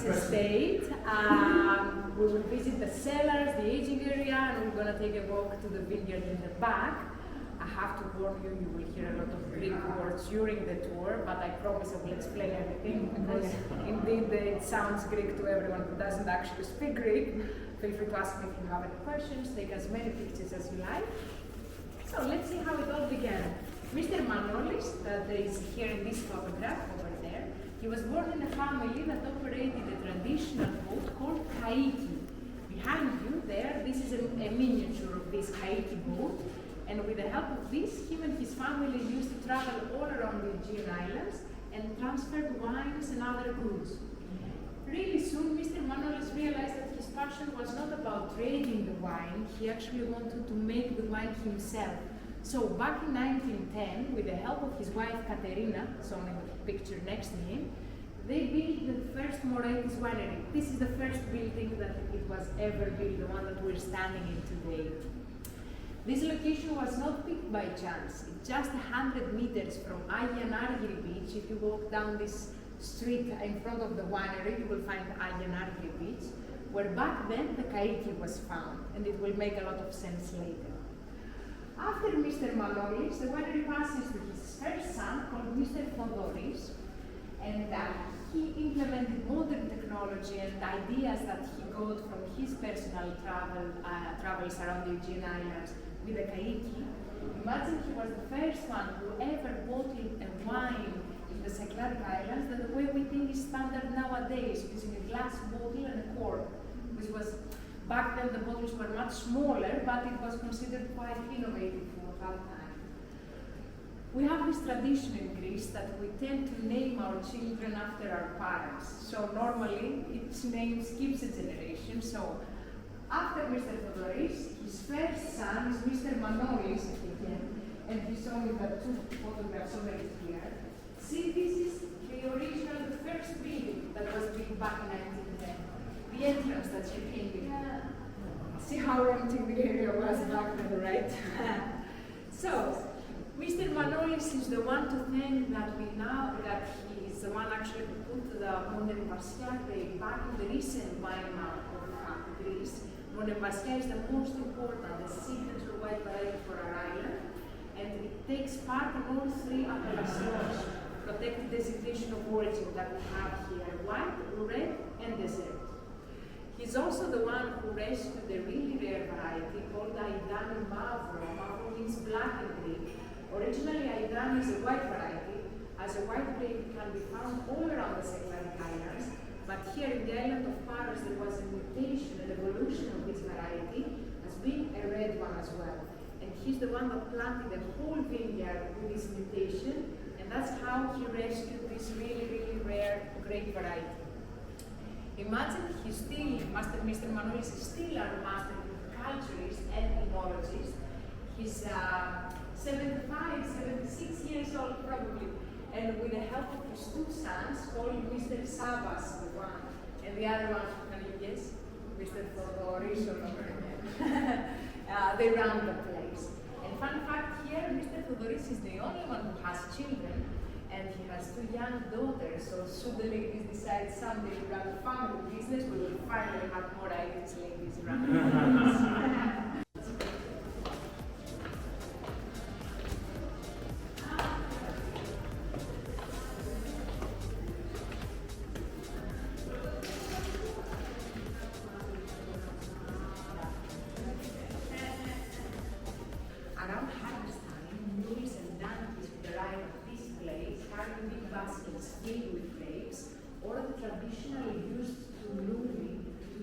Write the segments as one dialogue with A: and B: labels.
A: this estate. We will visit the cellars, the aging area, and we're going to take a walk to the vineyard in the back. I have to warn you, you will hear a lot of Greek words during the tour, but I promise I will explain everything, because indeed it sounds Greek to everyone who doesn't actually speak Greek. Feel free to ask me if you have any questions, take as many pictures as you like. So let's see how it all began. Mr. Manolis, that is here in this photograph over there, he was born in a family that operated a traditional boat called kaiki. Behind you there, this is a miniature of this kaiki boat, and with the help of this, him and his family used to travel all around the Aegean Islands and transferred wines and other goods. Really soon, Mr. Manolis realized that his passion was not about trading the wine, he actually wanted to make the wine himself. So back in 1910, with the help of his wife Katerina, shown in the picture next to him, they built the first Moraitis Winery. This is the first building that it was ever built, the one that we're standing in today. This location was not picked by chance. It's just 100 meters from Agianargiri beach. If you walk down this street in front of the winery, you will find Agianargiri beach, where back then the kaiki was found, and it will make a lot of sense later. After Mr. Manolis, the winery passes to his first son called Mr. Thodoris, and he implemented modern technology and ideas that he got from his personal travels around the Aegean Islands with the kaiki. Imagine he was the first one who ever bottled a wine in the Cycladic Islands the way we think is standard nowadays, using a glass bottle and a cork, which was, back then the bottles were much smaller, but it was considered quite innovative for that time. We have this tradition in Greece that we tend to name our children after our parents. So normally, each name skips a generation. So after Mr. Thodoris, his first son is Mr. Manolis again, and he's showing the two photographs over here. See, this is the original, the first building that was built back in 1910. The entrance that you came in. See how empty the area was back then, right? So, Mr. Manolis is the one to thank that he is the one actually who put the Moraitis Winery back in the recent wine map of Greece. Moraitis is the most important, the signature white variety for our island, and it takes part in all three appellations, protected designation of origin that we have here, white, red, and dessert. He's also the one who rescued a really rare variety called Aidani Mavro. Mavro means black in Greek. Originally, Aidani is a white variety. As a white grape, it can be found all around the Cycladic Islands, but here in the island of Paros, there was a mutation, an evolution of this variety, as being a red one as well. And he's the one that planted a whole vineyard with this mutation, and that's how he rescued this really, really rare grape variety. Imagine he's still, Mr. Manolis is still our master culturist and enologist. He's 75, 76 years old probably, and with the help of his two sons, called Mr. Savas, the one, and the other one, can you guess? Mr. Thodoris or they run the place. And fun fact here, Mr. Thodoris is the only one who has children, and he has two young daughters, so should the ladies decide someday to run a family business, we will finally have more Irish ladies running families. Baskets filled with grapes, or the traditionally used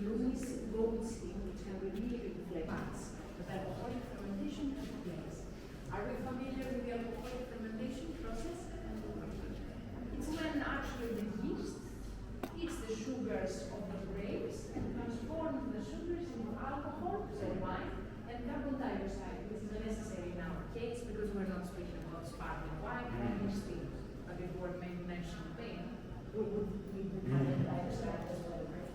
A: Lumis goat skin, which can be really reflects that alcoholic fermentation took place. Are we familiar with the alcoholic fermentation process? It's when actually the yeast eats the sugars of the grapes and transforms the sugars into alcohol, so wine, and carbon dioxide, which is necessary in our case because we're not speaking about sparkling wine and steam. But if we're making nice champagne, we would need the carbon dioxide as well, right?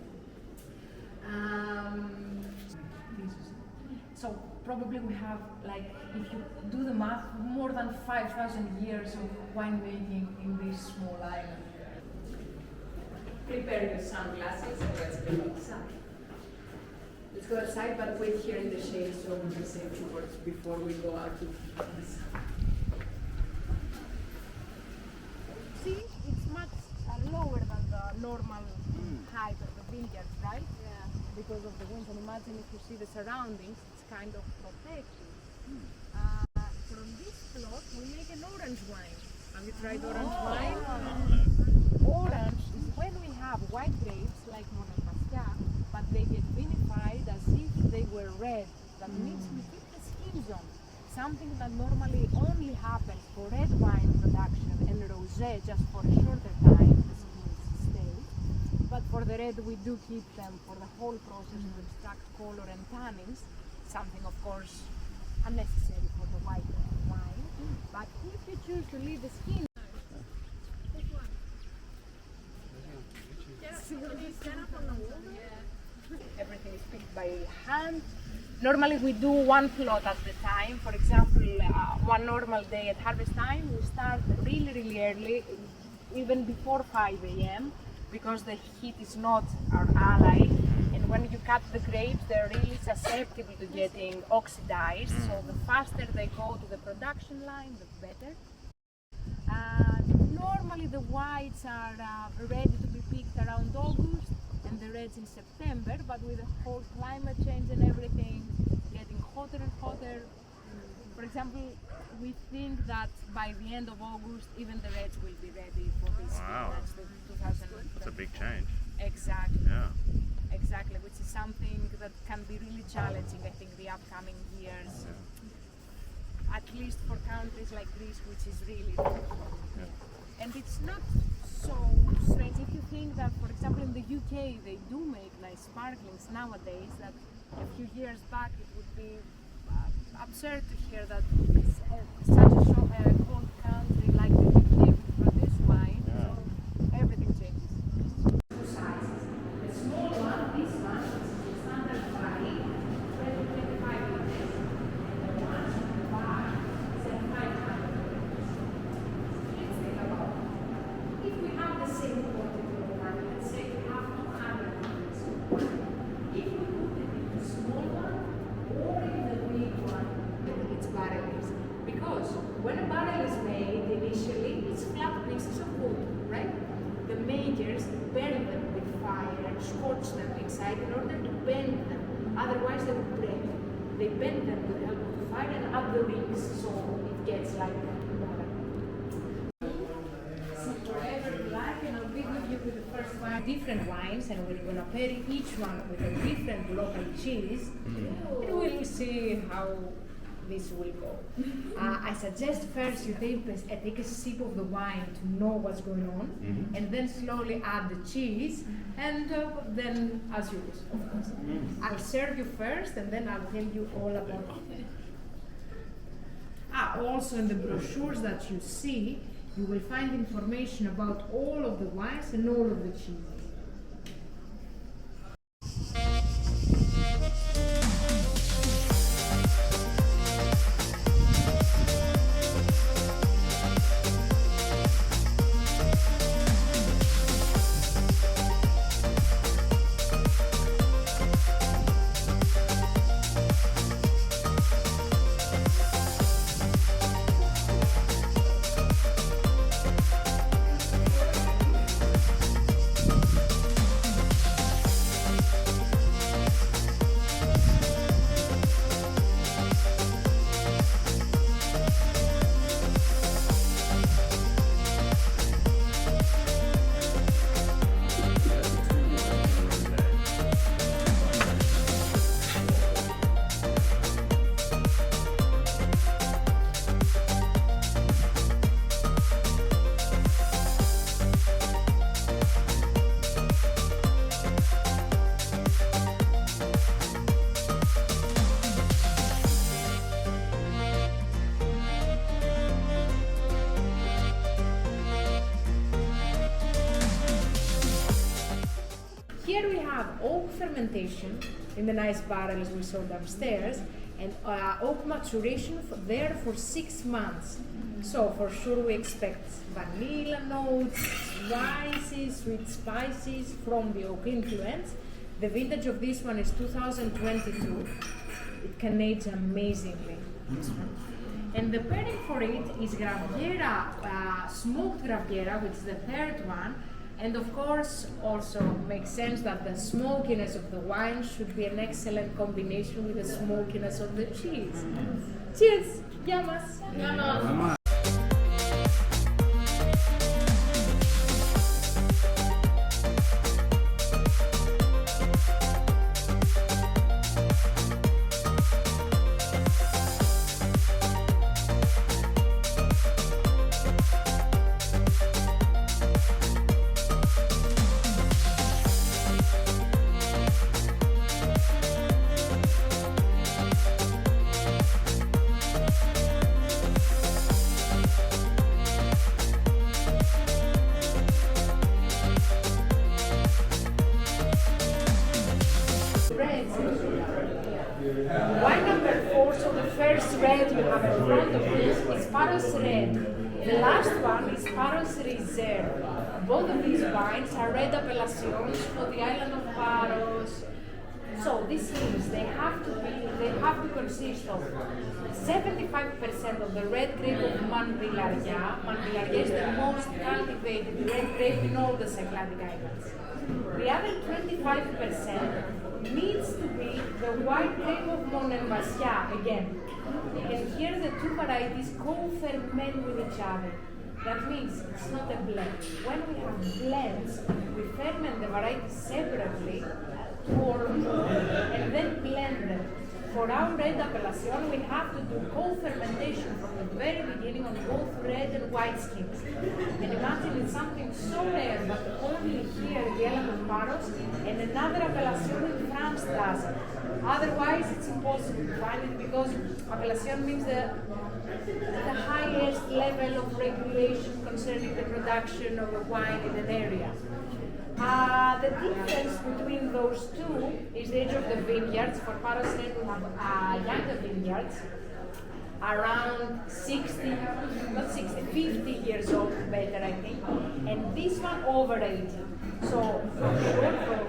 A: So probably we have, like, if you do the math, more than 5,000 years of winemaking in this small island. prepare your sunglasses and let's go outside. Let's go outside, but wait here in the shade so we can say a few words before we go out to the sun. See, it's much lower than the normal height of the vineyard, right? Yeah. Because of the winds. And imagine if you see the surroundings, it's kind of protected. From this plot, we make an orange wine. Have you tried orange wine? Orange is when we have white grapes like Moraitis, but they get vinified as if they were red. That means we keep the skins on. Something that normally only happens for red wine production and rosé just for a shorter time, the skins stay. But for the red we do keep them for the whole process to extract color and tannins, something of course unnecessary for the white wine. But if you choose to leave the skin, everything is picked by hand. Normally we do one plot at a time. For example, one normal day at harvest time, we start really early, even before 5 a.m. because the heat is not our ally. And when you cut the grapes, they're really susceptible to getting oxidized. So the faster they go to the production line, the better. Normally the whites are ready to be picked around August and the reds in September, but with the whole climate change and everything getting hotter and hotter, for example, we think that by the end of August even the reds will be ready for this.
B: Wow. That's a big change.
A: Exactly.
B: Yeah.
A: Exactly, which is something that can be really challenging, I think, the upcoming years.
B: Yeah.
A: At least for countries like Greece, which is really difficult.
B: Yeah.
A: And it's not so strange if you think that, for example, in the UK they do make nice sparklings nowadays, that a few years back it would be absurd to hear that such a cold country like the UK would produce wine.
B: Yeah.
A: So everything changes. Two sizes. The small one, this one, is the standard barley, 25 liters, and the one in the back is at 500 liters. Let's think about it. If we have the same quantity of wine, let's say we have 200 liters of wine. If we put it in the small one or in the big one, its barrel is. Because when a barrel is made, initially it's flat pieces of wood, right? The makers burn them with fire and scorch them inside in order to bend them, otherwise they would break. They bend them with the help of the fire and add the rings so it gets like water. See whatever you like, and I'll be with you with the first one. Different wines, and we're going to pair each one with a different local cheese, and we'll see how this will go. I suggest first you take a sip of the wine to know what's going on, and then slowly add the cheese, and then as you wish, of course. I'll serve you first, and then I'll tell you all about it. Also in the brochures that you see, you will find information about all of the wines and all of the cheeses. Here we have oak fermentation in the nice barrels we saw downstairs, and oak maturation there for 6 months. So for sure we expect vanilla notes, spices, sweet spices from the oak influence. The vintage of this one is 2022. It can age amazingly. And the pairing for it is Graviera, smoked Graviera, which is the third one. And of course, also makes sense that the smokiness of the wine should be an excellent combination with the smokiness of the cheese. Cheers! Yamas! Yamas! Wine number 4, so the first red you have in front of you is Paros Red. The last one is Paros Reserve. Both of these wines are red appellations for the island of Paros. So this means they have to consist of 75% of the red grape of Manvillaria. Manvillaria is the most cultivated red grape in all the Cycladic Islands. The other 25% needs to be the white grape of Monemvasia again. And here the two varieties co-ferment with each other. That means it's not a blend. When we have blends, we ferment the varieties separately or more and then blend them. For our red appellation, we have to do co-fermentation from the very beginning on both red and white skins. And imagine it's something so rare, but only here in the island of Paros, and another appellation in France does it. Otherwise, it's impossible to find it because appellation means the highest level of regulation concerning the production of a wine in an area. The difference between those two is the age of the vineyards. For Paros Red, we have younger vineyards, around 50 years old, better I think, and this one over 80. So for sure,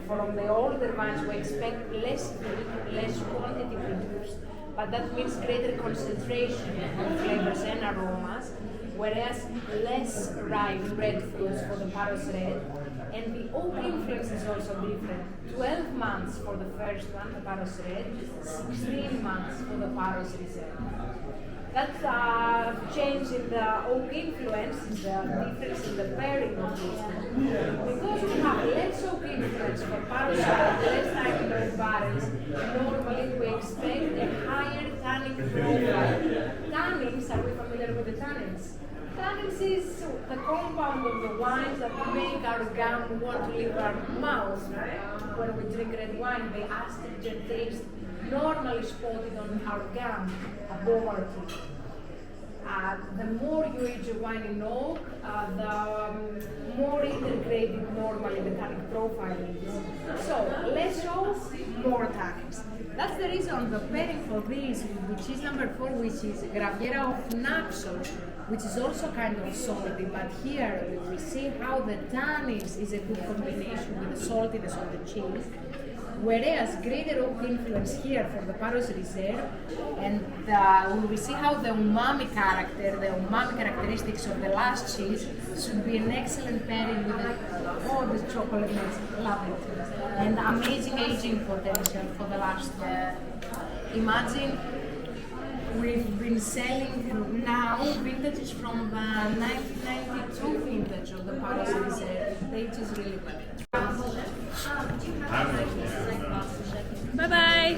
A: from the older vines, we expect less heat, less quantity produced, but that means greater concentration of flavors and aromas, whereas less ripe red fruits for the Paros Red. And the oak influence is also different. 12 months for the first one, the Paros Red, 16 months for the Paros Reserve. That change in the oak influence is the difference in the pairing of these two. Because we have less oak influence for Paros Red, less time in red barrels, normally we expect a higher tannic profile. Tannins, are we familiar with the tannins? Tannins is the compound of the wines that make our gum want to leave our mouth. When we drink red wine, the astringent taste normally spotted on our gum above our teeth. The more you age a wine in oak, the more integrated normally the tannic profile is. So less oak, more tannins. That's the reason the pairing for this, which is number 4, which is Graviera of Naousa, which is also kind of salty, but here we see how the tannins is a good combination with the saltiness of the cheese. Whereas greater oak influence here for the Paros Reserve, and we see how the umami characteristics of the last cheese should be an excellent pairing with the chocolate mix. Love it. And amazing aging potential for the last imagine we've been selling now vintages from the 1992 vintage of the Paros Reserve. They age really well.
B: Bye bye.